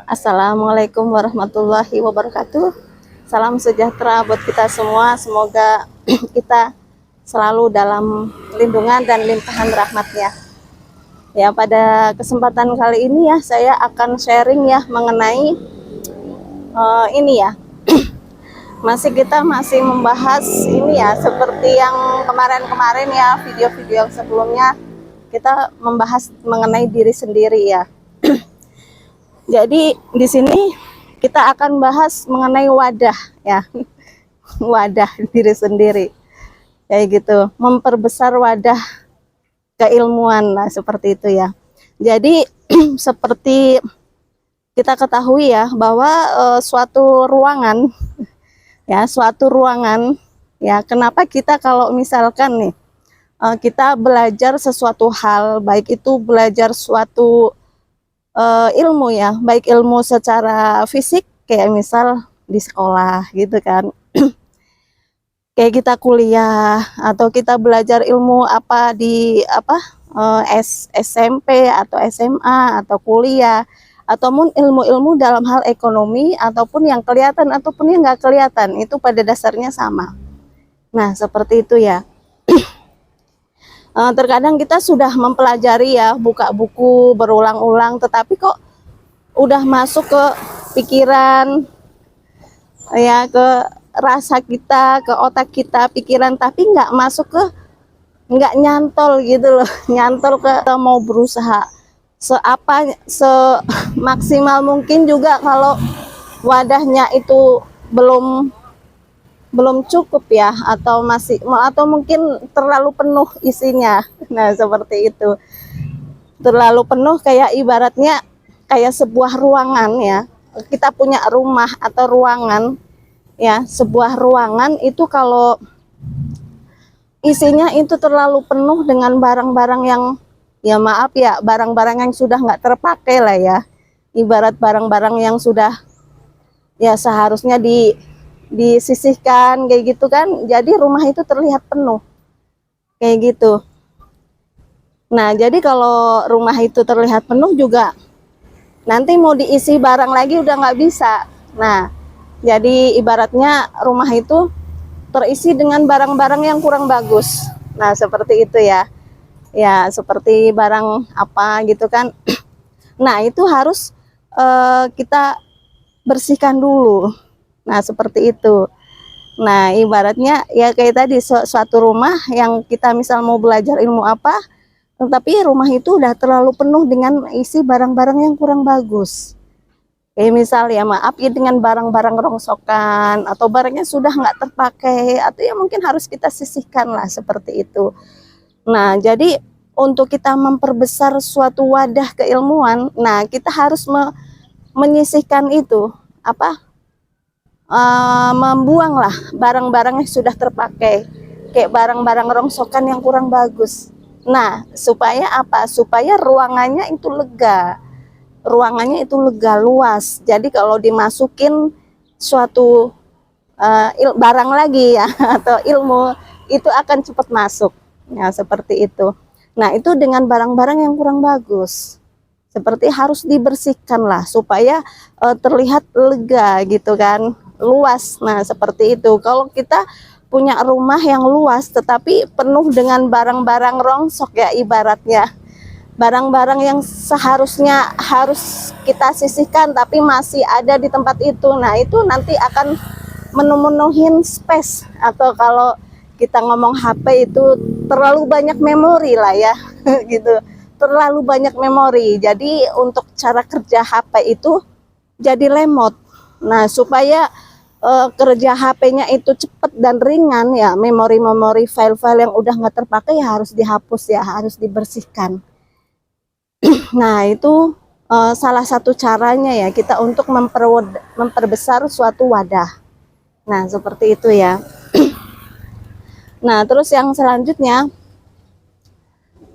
Assalamualaikum warahmatullahi wabarakatuh. Salam sejahtera buat kita semua. Semoga kita selalu dalam lindungan dan limpahan rahmatnya. Ya, pada kesempatan kali ini ya, saya akan sharing ya mengenai ini ya. Kita masih membahas ini ya, seperti yang kemarin-kemarin ya, video-video yang sebelumnya kita membahas mengenai diri sendiri ya. Jadi di sini kita akan bahas mengenai wadah ya, wadah diri sendiri, kayak gitu, memperbesar wadah keilmuan, nah seperti itu ya. Jadi seperti kita ketahui ya bahwa suatu ruangan ya, kenapa kita kalau misalkan nih kita belajar sesuatu hal, baik itu belajar suatu ilmu ya, baik ilmu secara fisik kayak misal di sekolah gitu kan, kayak kita kuliah atau kita belajar ilmu apa di SMP atau SMA atau kuliah, ataupun ilmu-ilmu dalam hal ekonomi ataupun yang kelihatan ataupun yang nggak kelihatan, itu pada dasarnya sama. Nah seperti itu ya. Terkadang kita sudah mempelajari ya, buka buku berulang-ulang, tetapi kok udah masuk ke pikiran ya, ke rasa kita, ke otak kita, pikiran, tapi nggak masuk ke, nggak nyantol gitu loh, nyantol ke, kita mau berusaha semaksimal mungkin juga kalau wadahnya itu belum cukup ya, atau mungkin terlalu penuh isinya. Nah seperti itu, terlalu penuh, kayak ibaratnya kayak sebuah ruangan ya, kita punya rumah atau ruangan ya, sebuah ruangan itu kalau isinya itu terlalu penuh dengan barang-barang yang ya, maaf ya, barang-barang yang sudah nggak terpakai lah ya, ibarat barang-barang yang sudah ya seharusnya disisihkan kayak gitu kan, jadi rumah itu terlihat penuh kayak gitu. Nah jadi kalau rumah itu terlihat penuh juga, nanti mau diisi barang lagi udah nggak bisa. Nah jadi ibaratnya rumah itu terisi dengan barang-barang yang kurang bagus. Nah seperti itu ya, ya seperti barang apa gitu kan. Nah itu harus kita bersihkan dulu. Nah seperti itu. Nah ibaratnya ya kayak tadi, suatu rumah yang kita misal mau belajar ilmu apa, tetapi rumah itu udah terlalu penuh dengan isi barang-barang yang kurang bagus. Kayak misal ya, maaf ya, dengan barang-barang rongsokan atau barangnya sudah nggak terpakai, atau ya mungkin harus kita sisihkan lah, seperti itu. Nah jadi untuk kita memperbesar suatu wadah keilmuan, nah kita harus menyisihkan itu membuanglah barang-barang yang sudah terpakai, kayak barang-barang rongsokan yang kurang bagus. Nah supaya apa? Supaya ruangannya itu lega, luas. Jadi kalau dimasukin suatu barang lagi ya atau ilmu, itu akan cepat masuk ya, seperti itu. Nah itu dengan barang-barang yang kurang bagus, seperti harus dibersihkan lah supaya terlihat lega gitu kan, luas. Nah seperti itu. Kalau kita punya rumah yang luas tetapi penuh dengan barang-barang rongsok ya, ibaratnya barang-barang yang seharusnya harus kita sisihkan tapi masih ada di tempat itu, nah itu nanti akan memenuhin space, atau kalau kita ngomong HP itu terlalu banyak memori lah ya gitu, terlalu banyak memori. Jadi untuk cara kerja HP itu jadi lemot. Nah supaya kerja HP-nya itu cepat dan ringan ya, memori-memori file-file yang udah nggak terpakai ya harus dihapus ya, harus dibersihkan. Nah itu salah satu caranya ya kita untuk memperbesar suatu wadah. Nah seperti itu ya. Nah terus yang selanjutnya,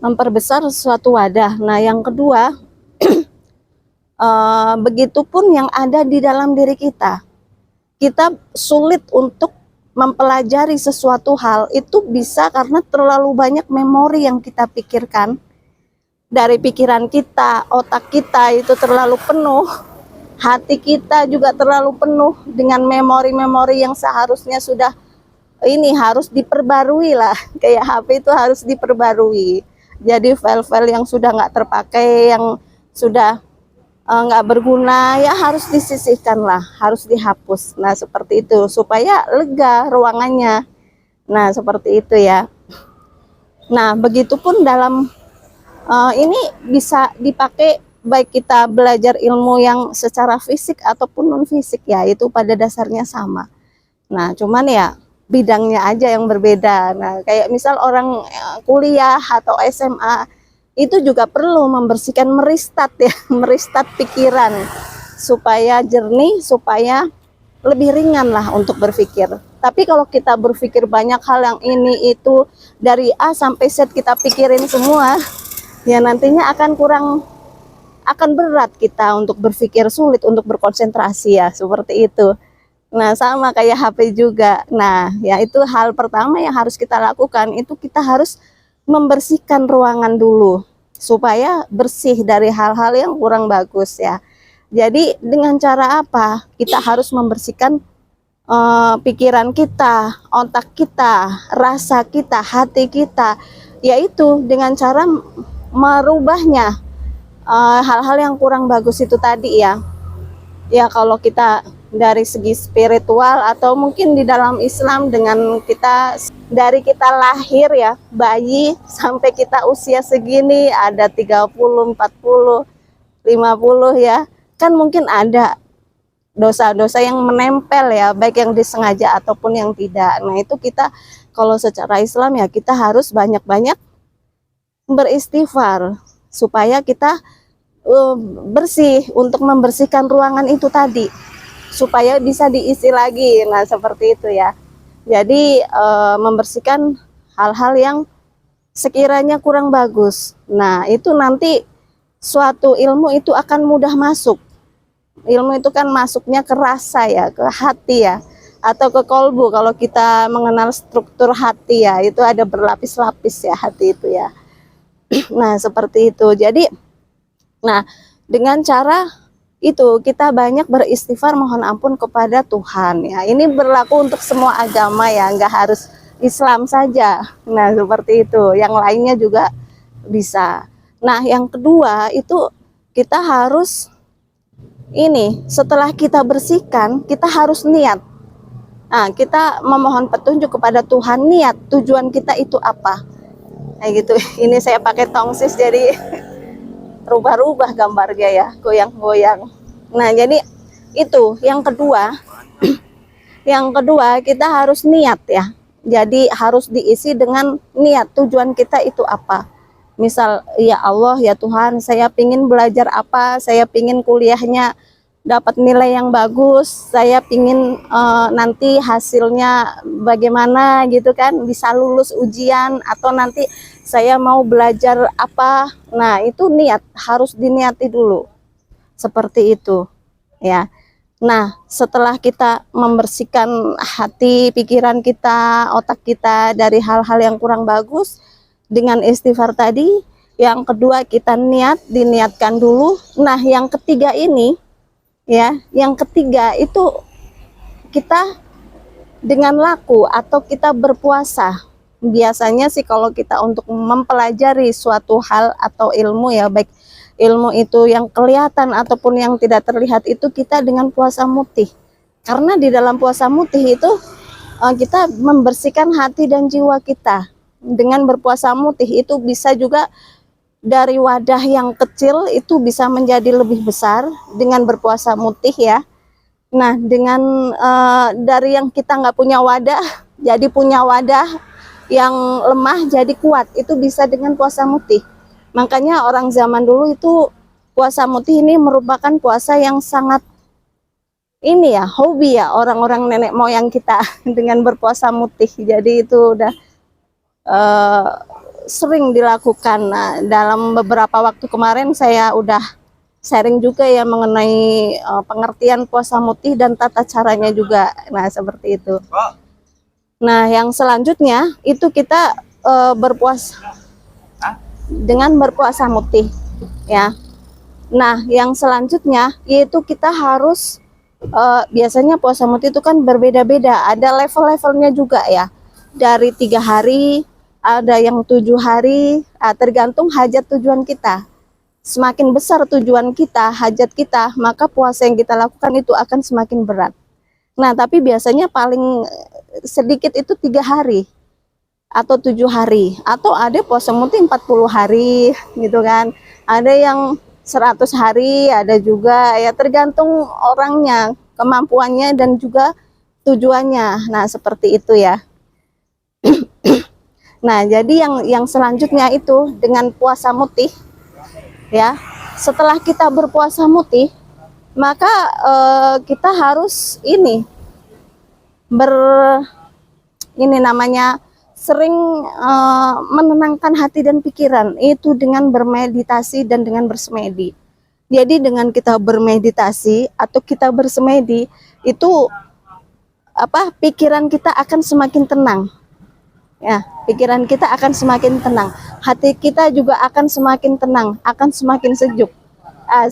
memperbesar suatu wadah. Nah yang kedua, begitupun yang ada di dalam diri kita. Kita sulit untuk mempelajari sesuatu hal itu bisa karena terlalu banyak memori yang kita pikirkan. Dari pikiran kita, otak kita itu terlalu penuh hati kita juga terlalu penuh dengan memori-memori yang seharusnya sudah ini harus diperbarui lah. Kayak HP itu harus diperbarui. Jadi file-file yang sudah nggak terpakai, yang sudah nggak berguna, ya harus disisihkan lah, harus dihapus. Nah seperti itu supaya lega ruangannya. Nah seperti itu ya. Nah begitupun dalam ini bisa dipakai baik kita belajar ilmu yang secara fisik ataupun non fisik ya, itu pada dasarnya sama. Nah cuman ya bidangnya aja yang berbeda. Nah kayak misal orang kuliah atau SMA itu juga perlu membersihkan, meristat ya, meristat pikiran supaya jernih, supaya lebih ringan lah untuk berpikir. Tapi kalau kita berpikir banyak hal yang ini itu dari A sampai Z kita pikirin semua, ya nantinya akan berat kita untuk berpikir, sulit untuk berkonsentrasi ya, seperti itu. Nah sama kayak HP juga. Nah ya itu hal pertama yang harus kita lakukan, itu kita harus membersihkan ruangan dulu supaya bersih dari hal-hal yang kurang bagus ya. Jadi dengan cara apa? Kita harus membersihkan pikiran kita, otak kita, rasa kita, hati kita, yaitu dengan cara merubahnya hal-hal yang kurang bagus itu tadi ya. Ya kalau kita dari segi spiritual atau mungkin di dalam Islam, dengan kita dari kita lahir ya, bayi sampai kita usia segini ada 30, 40, 50 ya, kan mungkin ada dosa-dosa yang menempel ya, baik yang disengaja ataupun yang tidak. Nah itu kita kalau secara Islam ya kita harus banyak-banyak beristighfar supaya kita bersih, untuk membersihkan ruangan itu tadi supaya bisa diisi lagi. Nah seperti itu ya. Jadi membersihkan hal-hal yang sekiranya kurang bagus. Nah itu nanti suatu ilmu itu akan mudah masuk. Ilmu itu kan masuknya ke rasa ya, ke hati ya, atau ke kolbu. Kalau kita mengenal struktur hati ya, itu ada berlapis-lapis ya hati itu ya. Nah seperti itu. Jadi nah dengan cara itu kita banyak beristighfar, mohon ampun kepada Tuhan ya. Ini berlaku untuk semua agama ya, nggak harus Islam saja. Nah seperti itu, yang lainnya juga bisa. Nah yang kedua itu kita harus ini, setelah kita bersihkan kita harus niat. Nah kita memohon petunjuk kepada Tuhan, niat tujuan kita itu apa. Nah gitu. Ini saya pakai tongsis jadi rubah-rubah gambarnya ya, goyang-goyang. Nah jadi itu yang kedua. Yang kedua kita harus niat ya. Jadi harus diisi dengan niat, tujuan kita itu apa. Misal ya Allah ya Tuhan, saya pingin belajar apa, saya pingin kuliahnya dapat nilai yang bagus, saya pingin nanti hasilnya bagaimana gitu kan, bisa lulus ujian, atau nanti saya mau belajar apa. Nah itu niat, harus diniati dulu seperti itu ya. Nah setelah kita membersihkan hati, pikiran kita, otak kita dari hal-hal yang kurang bagus dengan istighfar tadi, yang kedua kita diniatkan dulu. Nah yang ketiga ini ya, yang ketiga itu kita dengan laku atau kita berpuasa. Biasanya sih kalau kita untuk mempelajari suatu hal atau ilmu ya, baik ilmu itu yang kelihatan ataupun yang tidak terlihat, itu kita dengan puasa mutih. Karena di dalam puasa mutih itu kita membersihkan hati dan jiwa kita. Dengan berpuasa mutih itu bisa juga dari wadah yang kecil itu bisa menjadi lebih besar dengan berpuasa mutih ya. Nah dengan dari yang kita nggak punya wadah jadi punya wadah, yang lemah jadi kuat, itu bisa dengan puasa mutih. Makanya orang zaman dulu itu puasa mutih ini merupakan puasa yang sangat ini ya, hobi ya orang-orang nenek moyang kita dengan berpuasa mutih. Jadi itu udah sering dilakukan. Nah, dalam beberapa waktu kemarin saya udah sharing juga ya mengenai pengertian puasa mutih dan tata caranya juga. Nah seperti itu. Nah yang selanjutnya itu kita berpuasa dengan berpuasa mutih ya. Nah, yang selanjutnya yaitu kita harus biasanya puasa muti itu kan berbeda-beda, ada level-levelnya juga ya. Dari 3 hari, ada yang 7 hari, tergantung hajat tujuan kita. Semakin besar tujuan kita, hajat kita, maka puasa yang kita lakukan itu akan semakin berat. Nah, tapi biasanya paling sedikit itu 3 hari atau 7 hari, atau ada puasa muti 40 hari gitu kan. Ada yang 100 hari, ada juga ya, tergantung orangnya, kemampuannya dan juga tujuannya. Nah, seperti itu ya. Nah, jadi yang selanjutnya itu dengan puasa mutih ya. Setelah kita berpuasa mutih, maka kita harus ini namanya sering menenangkan hati dan pikiran itu dengan bermeditasi dan dengan bersemedi. Jadi dengan kita bermeditasi atau kita bersemedi itu pikiran kita akan semakin tenang. Ya, pikiran kita akan semakin tenang. Hati kita juga akan semakin tenang, akan semakin sejuk.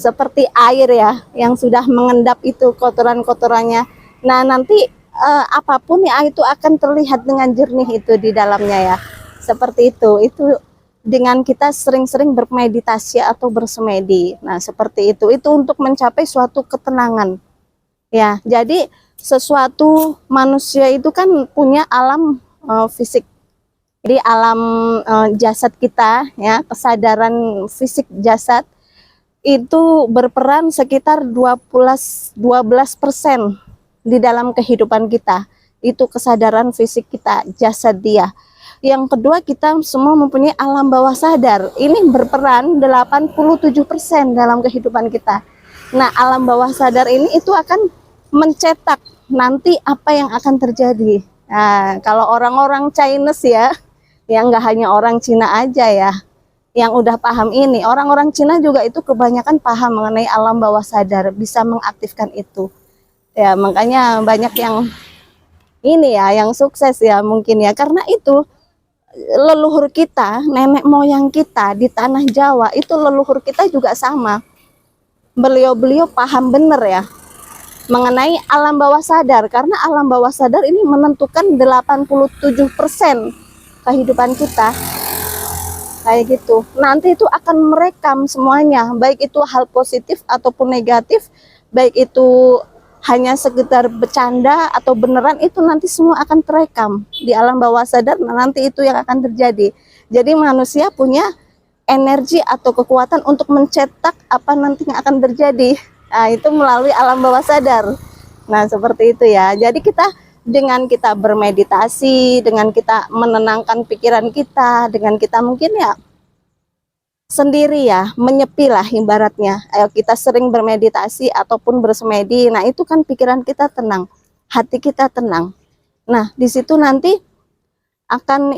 Seperti air ya yang sudah mengendap itu kotoran-kotorannya. Nah, nanti apapun ya itu akan terlihat dengan jernih itu di dalamnya ya. Seperti itu. Itu dengan kita sering-sering bermeditasi atau bersemedi. Nah, seperti itu. Itu untuk mencapai suatu ketenangan. Ya, jadi sesuatu manusia itu kan punya alam fisik. Jadi alam jasad kita ya, kesadaran fisik jasad itu berperan sekitar 12% di dalam kehidupan kita. Itu kesadaran fisik kita, jasad dia. Yang kedua, kita semua mempunyai alam bawah sadar. Ini berperan 87% dalam kehidupan kita. Nah, alam bawah sadar ini itu akan mencetak nanti apa yang akan terjadi. Nah, kalau orang-orang Chinese ya, yang nggak hanya orang Cina aja ya, yang udah paham ini, orang-orang Cina juga itu kebanyakan paham mengenai alam bawah sadar, bisa mengaktifkan itu. Ya, makanya banyak yang ini ya, yang sukses ya mungkin ya, karena itu leluhur kita, nenek moyang kita di tanah Jawa, itu leluhur kita juga sama. Beliau-beliau paham bener ya mengenai alam bawah sadar, karena alam bawah sadar ini menentukan 87% kehidupan kita. Kayak gitu. Nanti itu akan merekam semuanya, baik itu hal positif ataupun negatif, baik itu hanya sekedar bercanda atau beneran, itu nanti semua akan terekam di alam bawah sadar. Nah, nanti itu yang akan terjadi. Jadi manusia punya energi atau kekuatan untuk mencetak apa nanti yang akan terjadi. Nah, itu melalui alam bawah sadar. Nah, seperti itu ya. Jadi kita dengan kita bermeditasi, dengan kita menenangkan pikiran kita, dengan kita mungkin ya sendiri ya, menyepi lah ibaratnya. Ayo kita sering bermeditasi ataupun bersemedi. Nah, itu kan pikiran kita tenang, hati kita tenang. Nah, di situ nanti akan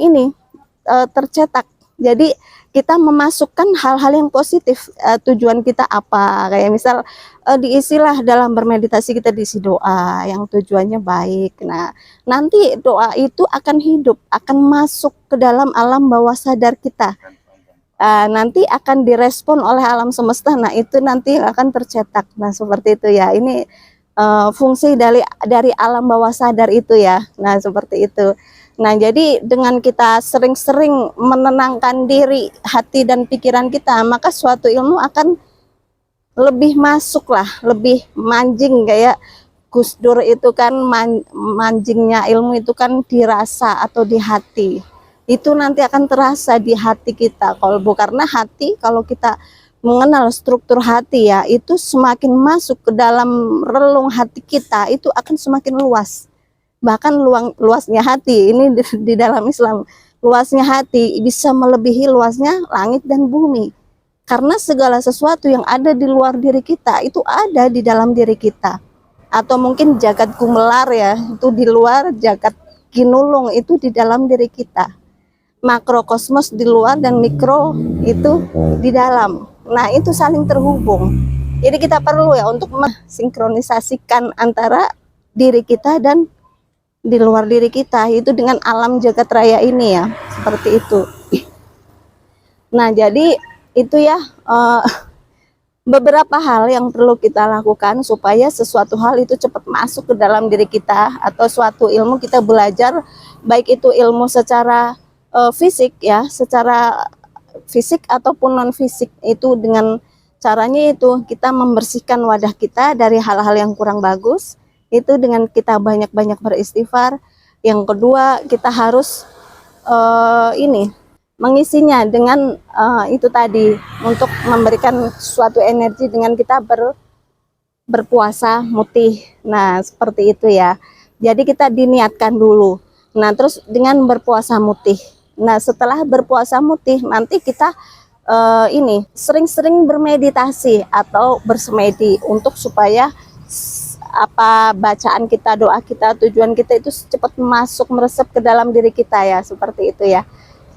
tercetak. Jadi kita memasukkan hal-hal yang positif. Tujuan kita apa, kayak misal diisilah dalam bermeditasi, kita diisi doa yang tujuannya baik. Nah, nanti doa itu akan hidup, akan masuk ke dalam alam bawah sadar kita. Nanti akan direspon oleh alam semesta. Nah, itu nanti akan tercetak. Nah, seperti itu ya. Ini fungsi dari alam bawah sadar itu ya. Nah, seperti itu. Nah, jadi dengan kita sering-sering menenangkan diri, hati dan pikiran kita, maka suatu ilmu akan lebih masuk lah, lebih manjing. Kayak Gus Dur itu kan manjingnya ilmu itu kan dirasa atau di hati. Itu nanti akan terasa di hati kita. Karena hati, kalau kita mengenal struktur hati ya, itu semakin masuk ke dalam relung hati kita, itu akan semakin luas. Bahkan luasnya hati ini di dalam Islam, luasnya hati bisa melebihi luasnya langit dan bumi, karena segala sesuatu yang ada di luar diri kita itu ada di dalam diri kita. Atau mungkin jagat gumelar ya, itu di luar, jagat kinulung itu di dalam diri kita, makrokosmos di luar dan mikro itu di dalam. Nah, itu saling terhubung. Jadi kita perlu ya untuk mensinkronisasikan antara diri kita dan di luar diri kita, itu dengan alam jagat raya ini ya, seperti itu. Nah, jadi itu ya beberapa hal yang perlu kita lakukan supaya sesuatu hal itu cepat masuk ke dalam diri kita, atau suatu ilmu kita belajar, baik itu ilmu secara fisik ya, secara fisik ataupun non fisik, itu dengan caranya itu kita membersihkan wadah kita dari hal-hal yang kurang bagus, itu dengan kita banyak-banyak beristighfar. Yang kedua, kita harus ini mengisinya dengan itu tadi, untuk memberikan suatu energi dengan kita berpuasa mutih. Nah, seperti itu ya. Jadi kita diniatkan dulu. Nah, terus dengan berpuasa mutih. Nah, setelah berpuasa mutih, nanti kita ini sering-sering bermeditasi atau bersemedi, untuk supaya apa bacaan kita, doa kita, tujuan kita itu cepat masuk, meresap ke dalam diri kita ya, seperti itu ya.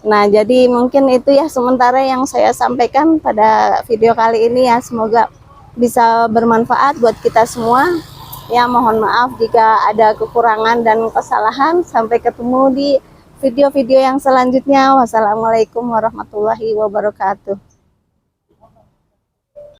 Nah, jadi mungkin itu ya sementara yang saya sampaikan pada video kali ini ya. Semoga bisa bermanfaat buat kita semua. Ya, mohon maaf jika ada kekurangan dan kesalahan. Sampai ketemu di video-video yang selanjutnya. Wassalamualaikum warahmatullahi wabarakatuh.